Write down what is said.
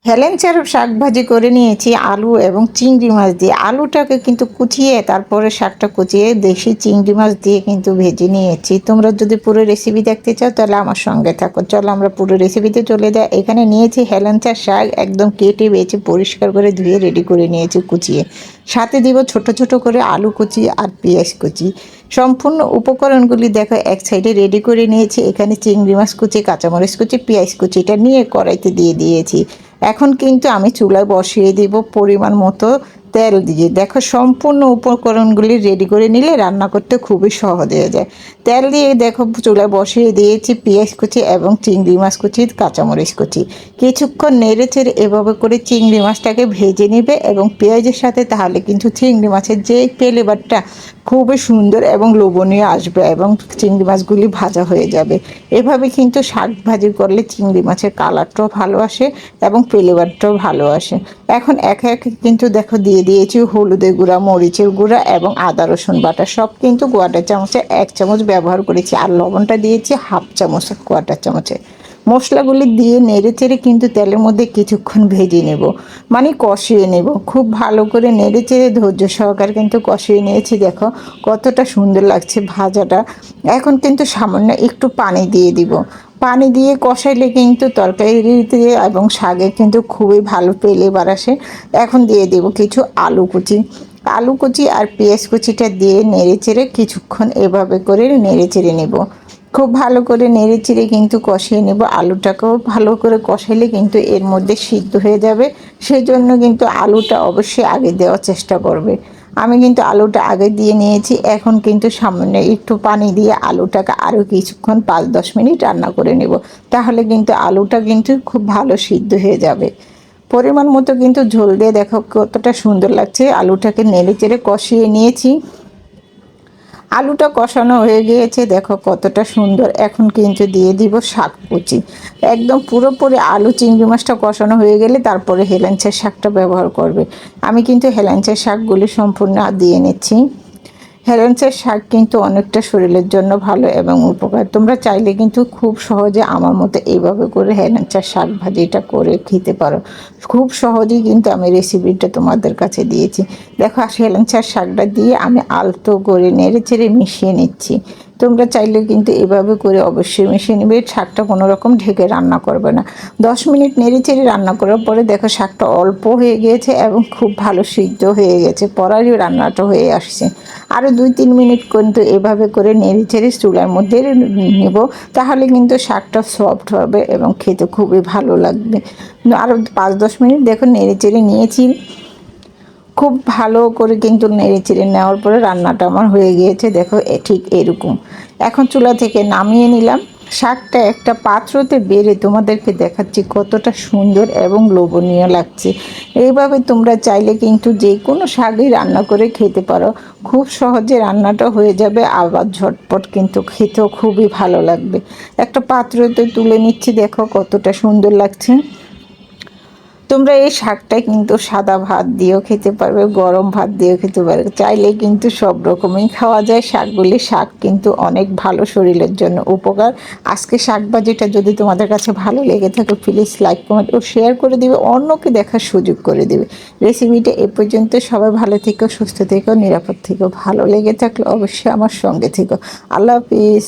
হেলেঞ্চার শাক ভাজি করে নিয়েছি আলু এবং চিংড়ি মাছ দিয়ে। আলুটাকে কিন্তু কুচিয়ে তারপরে শাকটা কুচিয়ে দেশি চিংড়ি মাছ দিয়ে কিন্তু ভেজে নিয়েছি। তোমরা যদি পুরো রেসিপি দেখতে চাও তাহলে আমার সঙ্গে থাকো। চলো আমরা পুরো রেসিপিতে চলে যাই। এখানে নিয়েছি হেলেঞ্চার শাক একদম কেটে বেছে পরিষ্কার করে ধুয়ে রেডি করে নিয়েছি কুচিয়ে। সাথে দিব ছোট ছোট করে আলু কুচি আর পেঁয়াজ কুচি। সম্পূর্ণ উপকরণগুলি দেখো এক সাইডে রেডি করে নিয়েছি। এখানে চিংড়ি মাছ কুচি, কাঁচামরিচ কুচি, পেঁয়াজ কুচিটা নিয়ে কড়াইতে দিয়ে দিয়েছি। এখন কিন্তু আমি চুলায় বসিয়ে দিব পরিমাণ মতো তেল দিয়ে। দেখো সম্পূর্ণ উপকরণগুলি রেডি করে নিলে রান্না করতে খুবই সহজ হয়ে যায়। তেল দিয়ে দেখো চুলায় বসিয়ে দিয়েছি পেঁয়াজ কুচি এবং চিংড়ি মাছ কুচি, কাঁচামরিচ কুচি। কিছুক্ষণ নেড়ে চেড়ে এভাবে করে চিংড়ি মাছটাকে ভেজে নেবে এবং পেঁয়াজের সাথে, তাহলে কিন্তু চিংড়ি মাছের যে ফ্লেভারটা খুবই সুন্দর এবং লোভনীয় আসবে এবং চিংড়ি মাছগুলি ভাজা হয়ে যাবে। এভাবে কিন্তু শাক ভাজি করলে চিংড়ি মাছের কালারটাও ভালো আসে এবং ফ্লেভারটাও ভালো আসে। এখন একে একে কিন্তু দেখো দিয়ে দিয়েছি হলুদের গুঁড়া, মরিচের গুঁড়া এবং আদা রসুন বাটা। সব কিন্তু কোয়াটার চামচে 1 চামচ ব্যবহার করেছি, আর লবণটা দিয়েছি 1/2 চামচ কোয়াটার চামচে। মশলাগুলি দিয়ে নেড়ে চেড়ে কিন্তু তেলের মধ্যে কিছুক্ষণ ভেজে নেব, মানে কষিয়ে নেব। খুব ভালো করে নেড়ে চেড়ে ধৈর্য সহকারে কিন্তু কষিয়ে নিয়েছি। দেখো কতটা সুন্দর লাগছে ভাজাটা। এখন কিন্তু সামান্য একটু পানি দিয়ে দিব। পানি দিয়ে কষাইলে কিন্তু তরকারিতে এবং শাকে কিন্তু খুবই ভালো ফ্লেভার আসে। এখন দিয়ে দেব কিছু আলু কুচি। আলু কুচি আর পেঁয়াজ কুচিটা দিয়ে নেড়ে চেড়ে কিছুক্ষণ এভাবে করে নেড়ে চেড়ে নেব। খুব ভালো করে নেড়ে চেড়ে কিন্তু কষিয়ে নেব। আলুটাকেও ভালো করে কষাইলে কিন্তু এর মধ্যে সিদ্ধ হয়ে যাবে। সেই জন্য কিন্তু আলুটা অবশ্যই আগে দেওয়ার চেষ্টা করবে। আমি কিন্তু আলুটা আগে দিয়ে নিয়েছি। এখন কিন্তু সামান্য একটু পানি দিয়ে আলুটাকে আরও কিছুক্ষণ 5-10 মিনিট রান্না করে নেব। তাহলে কিন্তু আলুটা কিন্তু খুব ভালো সিদ্ধ হয়ে যাবে। পরিমাণ মতো কিন্তু ঝোল দিয়ে দেখো কতটা সুন্দর লাগছে। আলুটাকে নেড়ে চেড়ে কষিয়ে নিয়েছি। আলুটা কষানো হয়ে গিয়েছে, দেখো কতটা সুন্দর। এখন কিন্তু দিয়ে দিব শাক কুচি। একদম পুরোপুরি আলু চিংড়ি মাছটা কষানো হয়ে গেলে তারপরে হেলেঞ্চার শাকটা ব্যবহার করবে। আমি কিন্তু হেলেঞ্চার শাকগুলি সম্পূর্ণ দিয়ে নিচ্ছি। হেলেঞ্চার শাক কিন্তু অনেকটা শরীরের জন্য ভালো এবং উপকার। তোমরা চাইলে কিন্তু খুব সহজে আমার মতো এইভাবে করে হেলেঞ্চার শাক ভাজিটা করে খেতে পারো। খুব সহজেই কিন্তু আমি রেসিপিটা তোমাদের কাছে দিয়েছি। দেখো হেলেঞ্চার শাকটা দিয়ে আমি আলতো করে নেড়ে চেড়ে মিশিয়ে নিচ্ছি। তোমরা চাইলে কিন্তু এভাবে করে অবশ্যই মিশিয়ে নেবে। শাকটা কোনো রকম ঢেকে রান্না করবে না। 10 মিনিট নেড়ে চেড়ে রান্না করার পরে দেখো শাকটা অল্প হয়ে গিয়েছে এবং খুব ভালো সিদ্ধ হয়ে গেছে, পরারি রান্নাটা হয়ে আসছে। আরও 2-3 মিনিট কিন্তু এভাবে করে নেড়ে চেড়ে চুলার মধ্যে নেব, তাহলে কিন্তু শাকটা সফট হবে এবং খেতে খুবই ভালো লাগবে। আরও 5-10 মিনিট দেখো নেড়ে চেড়ে নিয়েছি। খুব ভালো করে কিন্তু নেড়ে চেড়ে নেওয়ার পরে রান্নাটা আমার হয়ে গিয়েছে। দেখো ঠিক এরকম। এখন চুলা থেকে নামিয়ে নিলাম। শাকটা একটা পাত্রতে বেড়ে তোমাদেরকে দেখাচ্ছি কতটা সুন্দর এবং লোভনীয় লাগছে। এইভাবে তোমরা চাইলে কিন্তু যে কোনো শাকই রান্না করে খেতে পারো। খুব সহজে রান্নাটা হয়ে যাবে, আবার ঝটপট কিন্তু খেতেও খুবই ভালো লাগবে। একটা পাত্রতে তুলে নিচ্ছি, দেখো কতটা সুন্দর লাগছে। তোমরা এই শাকটা কিন্তু সাদা ভাত দিয়েও খেতে পারবে, গরম ভাত দিয়েও খেতে পারবে। চাইলে কিন্তু সব রকমই খাওয়া যায় শাকগুলি। শাক কিন্তু অনেক ভালো, শরীরের জন্য উপকার। আজকে শাক ভাজিটা যদি তোমাদের কাছে ভালো লেগে থাকে প্লিজ লাইক, কমেন্ট ও শেয়ার করে দিবে, অন্যকে দেখার সুযোগ করে দিবে। রেসিপিটা এ পর্যন্ত। সবাই ভালো থেকো, সুস্থ থেকো, নিরাপদ থেকো। ভালো লেগে থাকলে অবশ্যই আমার সঙ্গে থেকো। আল্লাহ হাফিজ।